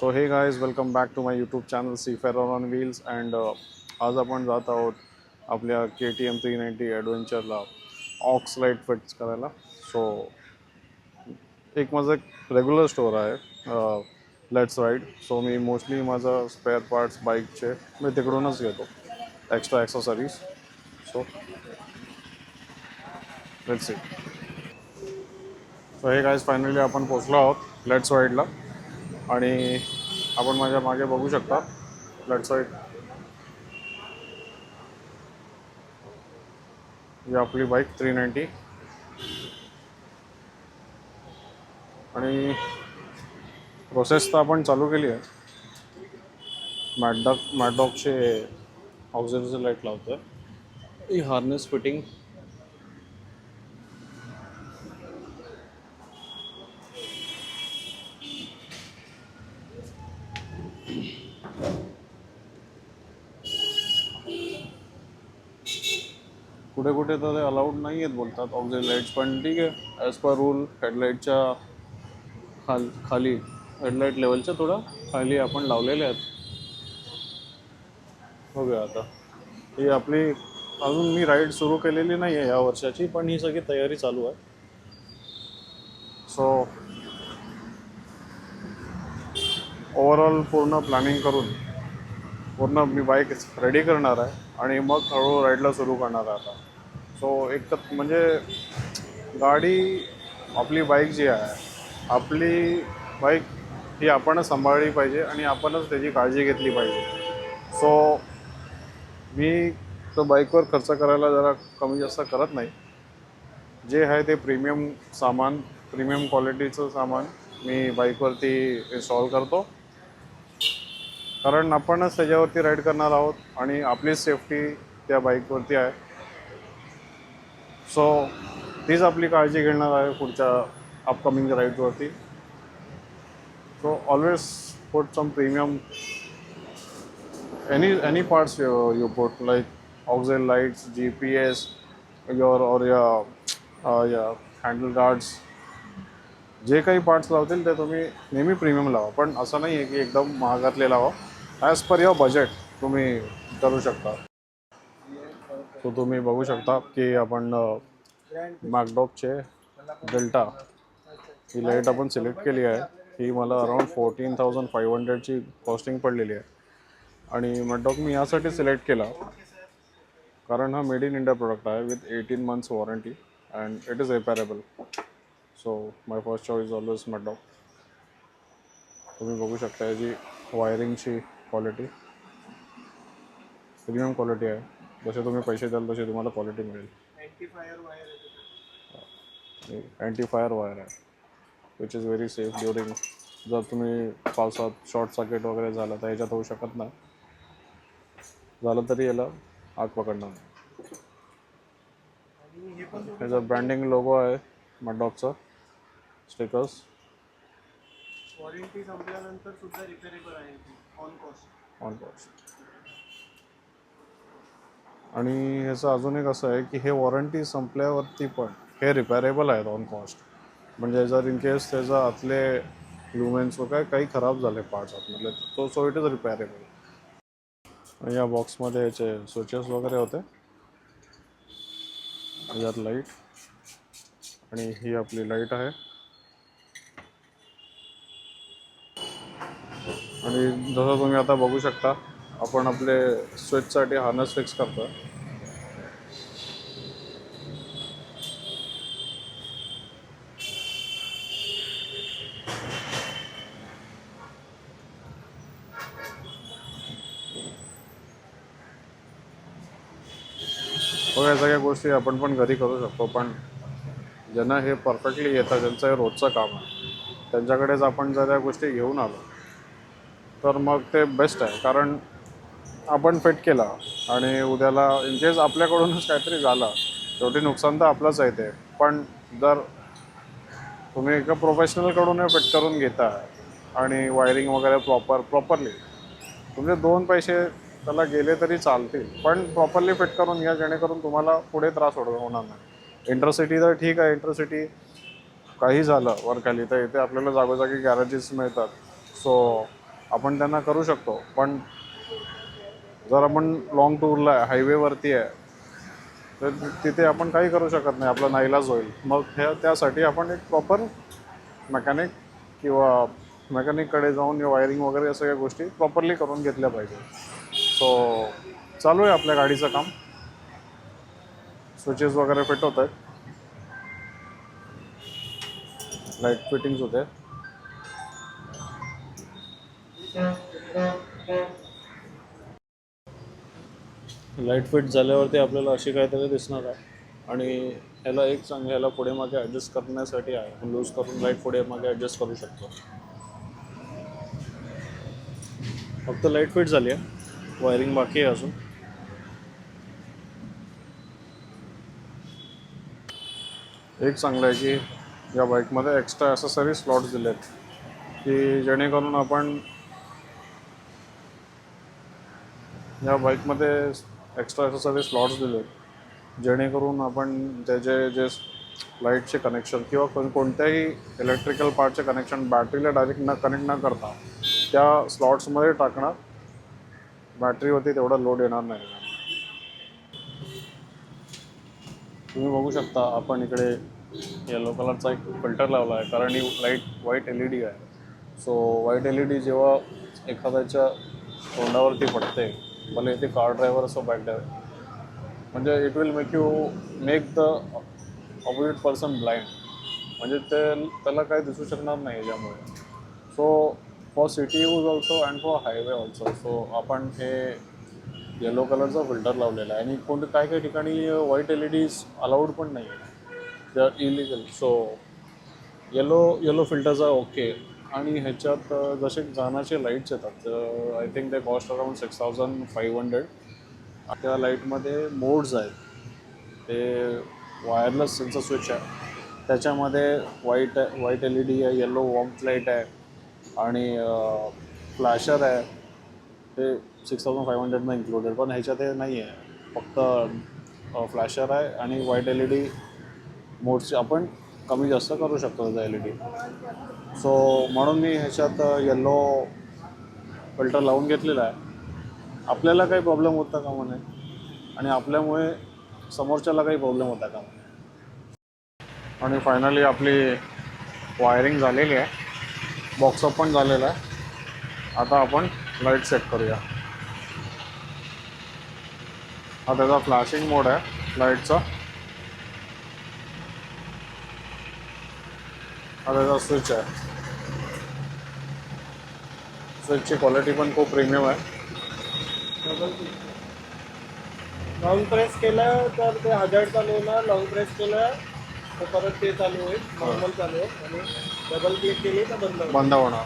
So hey guys, welcome back to my YouTube channel Seafarer on Wheels. And आज आपण जात आहोत आपल्या KTM 390 ॲडव्हेंचरला ऑक्स लाईट फिट्स करायला. सो एक माझं रेग्युलर स्टोअर आहे लेट्स राईड. सो मी मोस्टली माझं स्पेअर पार्ट्स बाईकचे मी तिकडूनच घेतो, extra accessories. So let's see. So hey guys, finally आपण पोचलो आहोत लेट्स राईडला. आणि आपण माझ्या मागे बघू शकता लेट्स राईड ही आपली बाईक 390. आणि प्रोसेस तर आपण चालू केली आहे. मॅडॉकचे ऑक्झिलरी लाईट लावतो आहे, ही हार्नेस फिटिंग. कुठे कुठे तर ते अलाउड नाही आहेत बोलतात ऑक्झिलरी लाईट्स, पण ठीक आहे, ॲज पर रूल हेडलाईटच्या खाली हेडलाईट लेवलच्या थोडं खाली आपण लावलेले आहेत. बघूया आता. ही आपली अजून मी राईड सुरू केलेली नाही आहे या वर्षाची, पण ही सगळी तयारी चालू आहे. सो ओव्हरऑल पूर्ण प्लॅनिंग करून पूर्ण मी बाईक रेडी करणार आहे आणि मग हळूहळू राईडला सुरू करणार आहे आता. सो एक तर म्हणजे गाडी, आपली बाईक जी आहे, आपली बाईक ही आपणच सांभाळली पाहिजे आणि आपणच त्याची काळजी घेतली पाहिजे. सो मी तर बाईकवर खर्च करायला जरा कमी जास्त करत नाही. जे आहे ते प्रीमियम सामान, प्रीमियम क्वालिटीचं सामान मी बाईकवरती इन्स्टॉल करतो, कारण आपणच त्याच्यावरती राईड करणार आहोत आणि आपलीच सेफ्टी त्या बाईकवरती आहे. सो तीच आपली काळजी घेणार आहे पुढच्या अपकमिंग राईडवरती. So always put some premium any parts you put, like auxiliary lights, GPS, your handle guards. जे काही पार्ट्स लावतील ते तुम्ही नेहमी प्रीमियम लावा, पण असं नाही आहे की एकदम महागातले लावा. ॲज पर युअर बजेट तुम्ही करू शकता. सो तुम्ही बघू शकता की आपण मॅकडॉकचे डेल्टा ही लाईट आपण सिलेक्ट केली आहे. ही मला अराउंड 14,500ची कॉस्टिंग पडलेली आहे. आणि मॅकडॉक मी यासाठी सिलेक्ट केला कारण हा मेड इन इंडिया प्रोडक्ट आहे with 18 months warranty and it is repairable. So my first choice always McDock. तुम्ही बघू शकता याची वायरिंगची क्वालिटी प्रीमियम क्वालिटी आहे. जसे तुम्ही पैसे द्याल तशी तुम्हाला क्वालिटी मिळेल. अँटी फायर वायर आहे which is very safe during, जर तुम्ही पावसात शॉर्ट सर्किट वगैरे झालं तर ह्याच्यात होऊ शकत नाही. झालं तरी याला आग पकडणार नाही. ह्याचा ब्रँडिंग लोगो आहे मॅकडॉकचा, स्टिकर्स. वॉरंटी संपल्यानंतर सुद्धा रिपेरेबल आहे ऑन कॉस्ट. आणि ह्याचं अजून एक असं आहे की हे वॉरंटी संपल्यावरती पण हे रिपेरेबल आहेत ऑन कॉस्ट. म्हणजे जर इन केस त्याचा आतले लुमेन्स वगैरे काही खराब झाले पार्ट्स आतमधले, सो इट इज रिपेरेबल. या बॉक्समध्ये याचे स्विचेस वगैरे होते, यात लाईट, आणि ही आपली लाईट आहे. आणि जसं तुम्ही आता बघू शकता आपण आपले स्विचसाठी हार्नेस फिक्स करतो. हो, या सगळ्या गोष्टी आपण पण घरी करू शकतो, पण ज्यांना हे परफेक्टली येतं, ज्यांचं हे रोजचं काम आहे, त्यांच्याकडेच आपण जर या गोष्टी घेऊन आलो तर मग ते बेस्ट आहे. कारण आपण फिट केला आणि उद्याला इन केस आपल्याकडूनच काहीतरी झालं, शेवटी नुकसान तर आपलंच आहे ते. पण जर तुम्ही एका प्रोफेशनलकडून फिट करून घेता आणि वायरिंग वगैरे प्रॉपरली, तुमचे 2 पैसे त्याला गेले तरी चालतील, पण प्रॉपरली फिट करून घ्या, जेणेकरून तुम्हाला पुढे त्रास होणार नाही. इंटरसिटी तर ठीक आहे, इंटरसिटी काही झालं वरखाली तर इथे आपल्याला जागोजागी गॅरेजेस मिळतात. सो आपण त्यांना करू शकतो. पण जर आपण लॉंग टूरला आहे, हायवेवरती आहे, तर तिथे आपण काही करू शकत नाही, आपला नाईलाज होईल. मग त्यासाठी आपण एक प्रॉपर मेकॅनिक किंवा मेकॅनिककडे जाऊन वायरिंग वगैरे या सगळ्या गोष्टी प्रॉपरली करून घेतल्या पाहिजे. सो चालू आहे आपल्या गाडीचं काम. स्विचेस वगैरे फिट होत आहेत, लाईट फिटिंग्स होते. लाईट फिट झाल्यावरती आपल्याला अशी काहीतरी दिसणार आहे. आणि ह्याला एक ह्याला पुढे मागे ॲडजस्ट करण्यासाठी आहे, लूज करून लाईट पुढे मागे ॲडजस्ट करू शकतो. फक्त लाईट फिट झाली आहे, वायरिंग बाकी आहे अजून. एक चांगलं आहे की या बाईकमध्ये एक्स्ट्रा ॲसेसरी स्लॉट्स दिले आहेत, की जेणेकरून आपण या बाईकमध्ये एक्स्ट्रा ॲसेसरी स्लॉट्स दिले आहेत, जेणेकरून आपण त्याचे जे लाईटचे कनेक्शन किंवा कोणत्याही इलेक्ट्रिकल पार्टचे कनेक्शन बॅटरीला डायरेक्ट कनेक्ट न करता त्या स्लॉट्समध्ये टाकणार. बॅटरीवरती तेवढा लोड येणार नाही. तुम्ही बघू शकता, आपण इकडे येलो कलरचा एक फिल्टर लावला आहे, कारण ही लाईट व्हाईट LED आहे. सो व्हाईट LED जेव्हा एखाद्याच्या तोंडावरती पडते, भले ते कार ड्रायव्हर असो बॅक ड्रायव्हर, म्हणजे it will make the opposite person blind. म्हणजे त्याला काही दिसू शकणार नाही याच्यामुळे. So for city use also and for highway also, so आपण हे येलो कलरचा फिल्टर लावलेला आहे. आणि काही काही ठिकाणी व्हाईट LEDs अलाउड पण नाही आहे, they are illegal. So yellow फिल्टरचा ओके. आणि ह्याच्यात जसे जाण्याचे लाईट्स येतात, आय थिंक ते कॉस्ट अराउंड 6500. त्या लाईटमध्ये मोड्स आहेत. ते वायरलेस सेन्सर स्विच आहे, त्याच्यामध्ये व्हाईट LED आहे, येलो वॉर्मथ लाईट आहे आणि फ्लॅशर आहे. ते 6500 इन्क्लुडेड, पण ह्याच्यात हे नाही आहे. फक्त फ्लॅशर आहे आणि व्हाईट LED मोड्सचे आपण कमी जास्त करू शकतो त्याचा LED. सो म्हणून मी ह्याच्यात येल्लो फिल्टर लावून घेतलेला आहे. आपल्याला काही प्रॉब्लेम होता कामा नये आणि आपल्यामुळे समोरच्याला काही प्रॉब्लेम होता कामा नये. आणि फायनली आपली वायरिंग झालेली आहे, बॉक्सअप पण झालेला आहे. आता आपण लाईट सेट करूया. हा त्याचा फ्लॅशिंग मोड आहे लाईटचा. हा त्याचा स्विच आहे. स्विचची क्वालिटी पण खूप प्रीमियम आहे. लॉंग प्रेस केलं तर ते हजार्ड चालू होणार, लॉंग प्रेस केलं तर परत ते चालू होईल, नॉर्मल चालू होईल. आणि डबल क्लिक केली तर बंद होणार.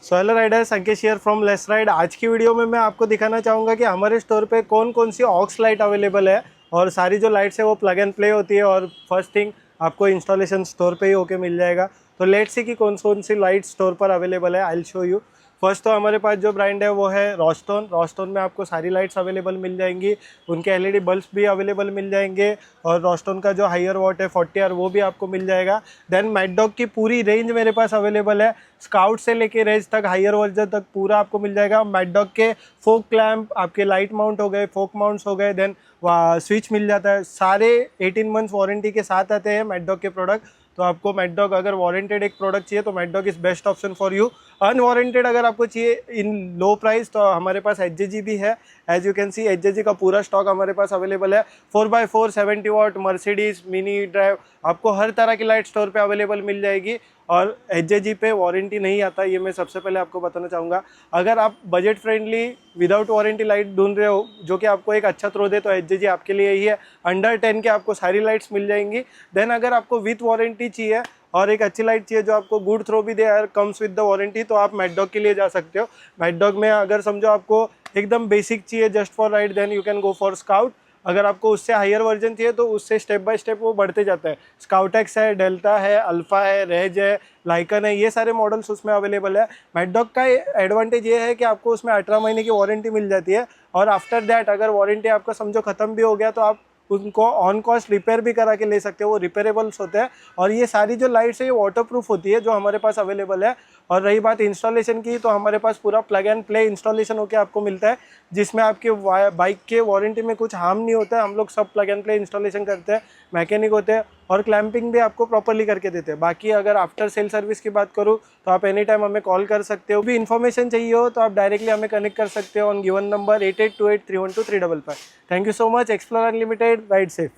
So hello Riders, Ankit here from let's ride. आज की वीडियो में मैं आपको दिखाना चाहूँगा कि हमारे स्टोर पे कौन कौन सी ऑक्स लाइट अवेलेबल है। और सारी जो लाइट्स है वो प्लग एंड प्ले होती है और फर्स्ट थिंग आपको इंस्टॉलेशन स्टोर पे ही होके मिल जाएगा। तो लेट्स सी कि कौन सी लाइट स्टोर पर अवेलेबल है, I will show you. First तो हमारे पास जो ब्रांड है वो है रोस्टोन में आपको सारी लाइट्स अवेलेबल मिल जाएंगी। उनके LED बल्ब भी अवेलेबल मिल जाएंगे और रोस्टोन का जो हायर वॉट है 40R वो भी आपको मिल जाएगा। देन मैड डॉग की पूरी रेंज मेरे पास अवेलेबल है, स्काउट से लेके रेंज तक, हायर वर्जन तक पूरा आपको मिल जाएगा। मैड डॉग के फोक क्लैम्प, आपके लाइट माउंट हो गए, फोक माउंट्स हो गए, देन स्विच मिल जाता है। सारे 18 मंथ्स वारंटी के साथ आते हैं मैड डॉग के प्रोडक्ट। तो आपको मैड डॉग अगर वारंटेड एक प्रोडक्ट चाहिए तो मैड dog is best option for you. Unwarranted अगर आपको चाहिए इन लो प्राइस तो हमारे पास HJG भी है। As you can see HJG का पूरा स्टॉक हमारे पास अवेलेबल है। 4x4 70 वाट मर्सिडीज मिनी ड्राइव, आपको हर तरह की लाइट स्टोर पे अवेलेबल मिल जाएगी। और HJG पे वारंटी नहीं आता, ये मैं सबसे पहले आपको बताना चाहूँगा। अगर आप budget friendly without warranty light ढूंढ रहे हो जो कि आपको एक अच्छा थ्रो दे तो HJG आपके लिए ही है। अंडर 10 के आपको सारी लाइट्स मिल जाएंगी। देन अगर आपको विथ वारंटी चाहिए और एक अच्छी लाइट चाहिए जो आपको गुड थ्रो भी दे और कम्स विद द वारंटी, तो आप मैड डॉग के लिए जा सकते हो। मैड डॉग में अगर समझो आपको एकदम बेसिक चाहिए just for ride, then you can go for Scout. अगर आपको उससे हायर वर्जन चाहिए तो उससे स्टेप बाय स्टेप वो बढ़ते जाता है। स्काउट एक्स है, डेल्टा है, अल्फा है, रेज है, लाइकन है, ये सारे मॉडल्स उसमें अवेलेबल है। मैड डॉग का एडवांटेज ये है कि आपको उसमें 18 महीने की वारंटी मिल जाती है। और आफ्टर दैट अगर वारंटी आपका समझो ख़त्म भी हो गया तो आप उनको ऑन कॉस्ट रिपेयर भी करा के ले सकते हो, वो रिपेयरेबल्स होते हैं। और ये सारी जो लाइट्स है ये वाटरप्रूफ होती है जो हमारे पास अवेलेबल है। और रही बात इंस्टॉलेशन की, तो हमारे पास पूरा प्लग एंड प्ले इंस्टॉलेशन होकर आपको मिलता है, जिसमें आपके बाइक के वारंटी में कुछ हार्म नहीं होता है। हम लोग सब प्लग एंड प्ले इंस्टॉलेशन करते हैं, मैकेनिक होते हैं, और क्लैंपिंग भी आपको प्रॉपर्ली करके देते हैं। बाकी अगर आफ्टर सेल सर्विस की बात करूँ तो आप एनी टाइम हमें कॉल कर सकते हो। भी इन्फॉर्मेशन चाहिए हो तो आप डायरेक्टली हमें कनेक्ट कर सकते हो on given number 8828312355। Thank you so much. Explore unlimited, ride safe.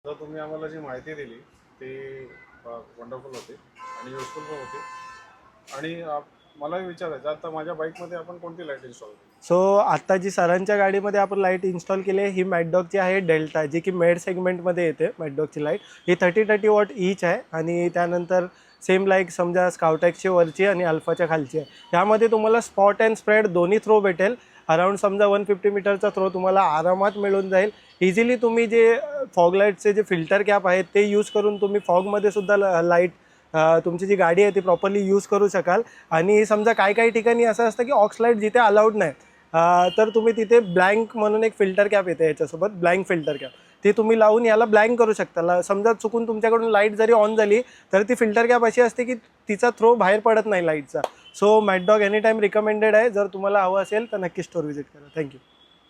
तर तुम्ही आम्हाला जी माहिती दिली ती वंडरफुल होती आणि युजफुल पण होती. आणि मलाही विचारायचं आता माझ्या बाईकमध्ये आपण कोणती लाईट इन्स्टॉल केली? सो आत्ता जी सरांच्या गाडीमध्ये आपण लाईट इन्स्टॉल केली आहे ही मॅकडॉगची आहे डेल्टा, जी की मेड सेगमेंटमध्ये येते. मॅकडॉगची लाईट ही 30 वॉट ईच आहे. आणि त्यानंतर सेम लाईक समजा स्काउटॅक्सची वरची आणि अल्फाच्या खालची आहे. त्यामध्ये तुम्हाला स्पॉट अँड स्प्रेड दोन्ही थ्रो भेटेल. अराउंड समजा 150 मीटरचा थ्रो तुम्हाला आरामात मिळून जाईल. इझिली तुम्ही जे फॉग लाईटचे जे फिल्टर कॅप आहेत ते यूज करून तुम्ही फॉगमध्ये सुद्धा लाईट तुमची जी गाडी आहे ती प्रॉपरली यूज करू शकाल. आणि समजा काही ठिकाणी असं असतं की ऑक्स लाईट जिथे अलाउड नाही, तर तुम्ही तिथे ब्लँक म्हणून एक फिल्टर कॅप येते याच्यासोबत, ब्लँक फिल्टर कॅप, ते तुम्ही लावून याला ब्लँक करू शकता. समजा चुकून तुमच्याकडून लाईट जरी ऑन झाली तर ती फिल्टर कॅप अशी असते की तिचा थ्रो बाहेर पडत नाही लाईटचा. सो मॅकडॉग एनी टाईम रिकमेंडेड आहे. जर तुम्हाला हवं असेल तर नक्की स्टोर व्हिजिट करा. थँक्यू.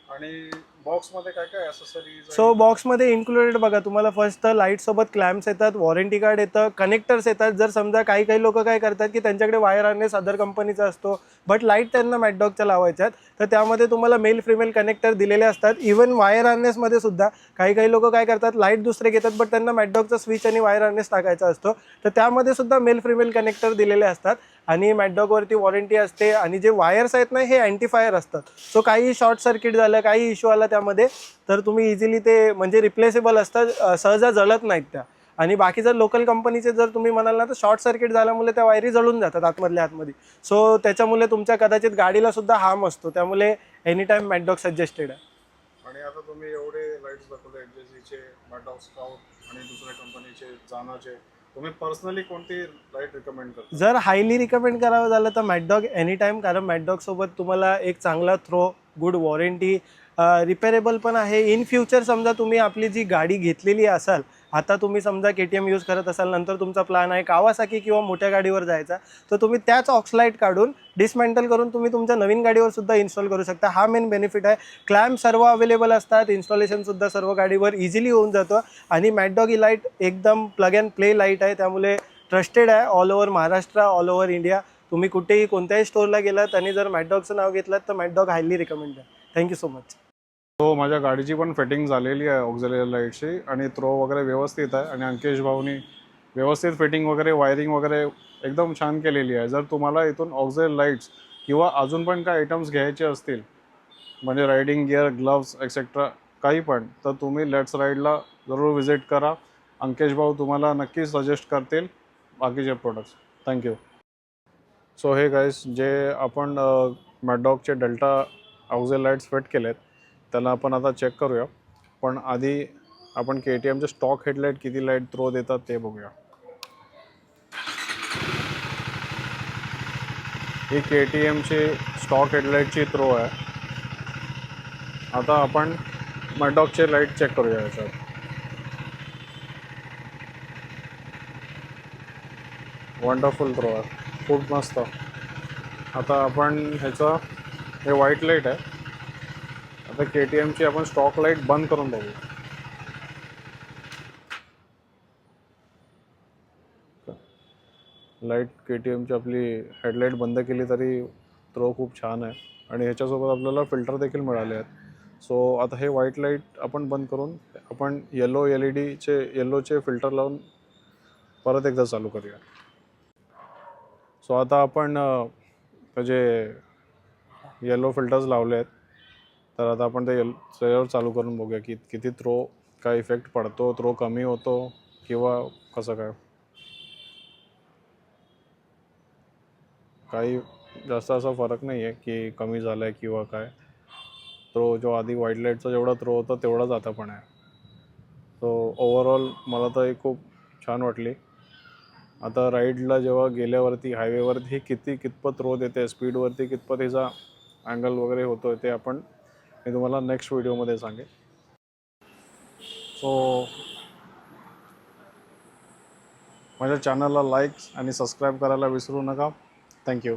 आणि बॉक्समध्ये काय काय ॲक्सेसरीज? सो बॉक्समध्ये इन्क्लुडेड बघा, तुम्हाला फर्स्ट तर लाईटसोबत क्लॅम्प्स येतात, वॉरंटी कार्ड येतं, कनेक्टर्स येतात. जर समजा काही लोक काय करतात की त्यांच्याकडे वायर हार्नेस अदर कंपनीचा असतो, बट लाईट त्यांना मॅकडॉगच्या लावायच्या आहेत, तर त्यामध्ये तुम्हाला मेल फिमेल कनेक्टर दिलेले असतात. इवन वायर हार्नेसमध्ये सुद्धा काही लोक काय करतात, लाईट दुसरे घेतात बट त्यांना मॅकडॉगचा स्विच आणि वायर हार्नेस टाकायचा असतो, तर त्यामध्ये सुद्धा मेल फिमेल कनेक्टर दिलेले असतात. आणि मॅकडॉगवरती वॉरंटी असते. आणि जे वायर्स आहेत ना हे अँटीफायर असतात. सो काही शॉर्ट सर्किट झालं, काही इश्यू आला त्यामध्ये, तर तुम्ही इझिली ते म्हणजे रिप्लेसेबल असतात, सहजा जळत नाहीत त्या. आणि बाकी जर लोकल कंपनीचे जर तुम्ही म्हणाल ना तर शॉर्ट सर्किट झाल्यामुळे त्या वायरी जळून जातात आतमध्ये. सो त्याच्यामुळे तुमच्या कदाचित गाडीला सुद्धा हार्म असतो. त्यामुळे एनी टाईम मॅकडॉग सजेस्टेड आहे. आणि आता तुम्ही एवढे लाईट्स दाखवले, एचजेसीचे, मॅकडॉग स्काउट आणि दुसऱ्या कंपनीचे, जानाचे, तुम्ही पर्सनली कोणती लाईट रिकमेंड करता? जर हायली रिकमेंड करावं झालं तर मॅकडॉग एनी टाईम, कारण मॅकडॉगसोबत तुम्हाला एक चांगला थ्रो, गुड वॉरंटी, रिपेरेबल पण आहे. इन फ्युचर समजा तुम्ही आपली जी गाडी घेतलेली असाल, आता तुम्ही समजा KTM यूज करत असाल, नंतर तुमचा प्लॅन आहे कावासाकी किंवा मोठ्या गाडीवर जायचा, तर तुम्ही त्याच ऑक्सलाईट काढून डिसमेंटल करून तुम्ही तुमच्या नवीन गाडीवर सुद्धा इन्स्टॉल करू शकता. हा मेन बेनिफिट आहे. क्लॅम्प सर्व अवेलेबल असतात, इन्स्टॉलेशनसुद्धा सर्व गाडीवर इझिली होऊन जातं. आणि मॅकडॉग ही लाईट एकदम प्लग अँड प्ले लाईट आहे, त्यामुळे ट्रस्टेड आहे all over Maharashtra, all over India. तुम्ही कुठेही कोणत्याही स्टोअरला गेलात आणि जर मॅकडॉगचं नाव घेतलं तर मॅकडॉग हायली रिकमेंड आहे. Thank you so much. हो, माझ्या गाडीची पण फिटिंग झालेली आहे ऑक्झिलरी लाईटची, आणि थ्रो वगैरे व्यवस्थित आहे. आणि अंकेश भाऊनी व्यवस्थित फिटिंग वगैरे, वायरिंग वगैरे एकदम छान केलेली आहे. जर तुम्हाला इथून ऑक्झिलरी लाईट्स किंवा अजून पण काय आयटम्स घ्यायचे असतील, म्हणजे रायडिंग गिअर, ग्लव्स एक्सेट्रा काही पण, तर तुम्ही लेट्स राईडला जरूर विजिट करा. अंकेश भाऊ तुम्हाला नक्की सजेस्ट करतील बाकीचे products. Thank you. So hey guys, जे आपण मॅकडॉगचे डेल्टा ऑक्झिलरी लाईट्स फिट केलेत त्याला आपण आता चेक करूया. पण आधी आपण KTMचे स्टॉक हेडलाईट किती लाईट थ्रो देतात ते बघूया. ही KTMची स्टॉक हेडलाईटची थ्रो आहे. आता आपण मॅकडॉगचे लाईट चेक करूया याच्यात. वंडरफुल थ्रो आहे, खूप मस्त. आता आपण ह्याचं, हे व्हाईट लाईट आहे. आता KTMची आपण स्टॉक लाईट बंद करून बघू. लाईट KTMची आपली हेडलाईट बंद केली तरी थ्रो खूप छान आहे. आणि ह्याच्यासोबत आपल्याला फिल्टर देखील मिळाले आहेत. सो आता हे व्हाईट लाईट आपण बंद करून आपण येलोचे फिल्टर लावून परत एकदा चालू करूया. सो आता आपण त्याचे येलो फिल्टर्स लावले आहेत, तर आता आपण त्याच्यावर चालू करून बघूया की किती थ्रो, काय इफेक्ट पडतो, थ्रो कमी होतो किंवा कसं काय. काही जास्त असा फरक नाही आहे की कमी झाला आहे किंवा काय. थ्रो जो आधी व्हाईट लाईटचा जेवढा थ्रो होता तेवढाच आता पण आहे. सो ओव्हरऑल मला तर ही खूप छान वाटली. आता राईडला जेव्हा गेल्यावरती हायवेवरती ही कितपत थ्रो देते, स्पीडवरती कितपत हिचा अँगल वगैरे होतो आहे, ते मी तुम्हाला नेक्स्ट व्हिडिओमध्ये सांगेन. सो माझ्या चॅनलला लाईक आणि सबस्क्राईब करायला विसरू नका. थँक्यू.